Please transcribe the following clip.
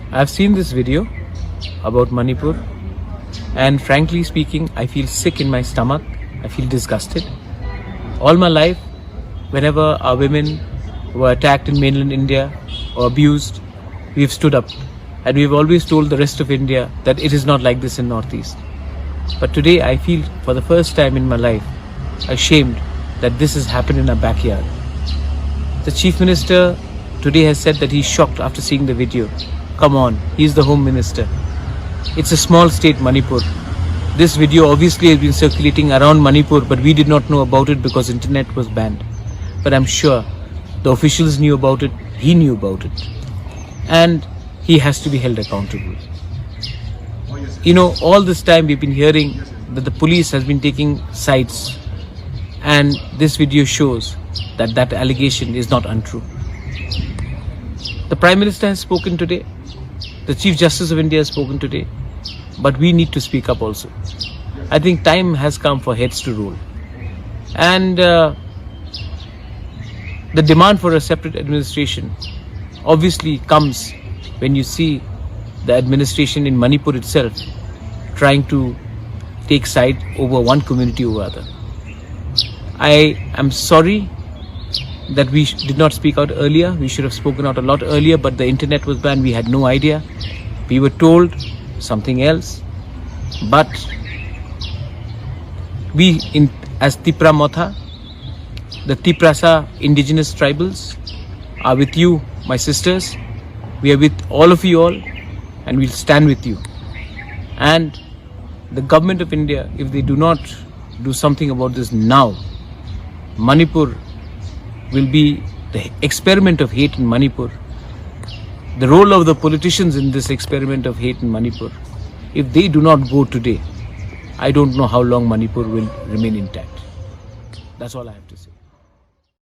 I've seen this video about Manipur, and frankly speaking, I feel sick in my stomach. I feel disgusted. All my life, whenever our women were attacked in mainland India or abused, we've stood up and we've always told the rest of India that it is not like this in Northeast. But today I feel for the first time in my life ashamed that this has happened in our backyard. The Chief Minister today has said that he's shocked after seeing the video. Come on, he's the Home Minister. It's a small state, Manipur. This video obviously has been circulating around Manipur, but we did not know about it because internet was banned. But I'm sure the officials knew about it, he knew about it. And he has to be held accountable. You know, all this time we've been hearing that the police has been taking sides, and this video shows that that allegation is not untrue. The Prime Minister has spoken today. The Chief Justice of India has spoken today. But we need to speak up also. I think time has come for heads to roll. And the demand for a separate administration obviously comes when you see the administration in Manipur itself trying to take side over one community over other. I am sorry that we did not speak out earlier. We should have spoken out a lot earlier, but the internet was banned. We had no idea. We were told something else. But we, as Tipra Motha, the Tiprasa indigenous tribals, are with you, my sisters. We are with all of you all, and we'll stand with you. And the government of India, if they do not do something about this now, Manipur will be the experiment of hate in Manipur. The role of the politicians in this experiment of hate in Manipur, if they do not go today, I don't know how long Manipur will remain intact. That's all I have to say.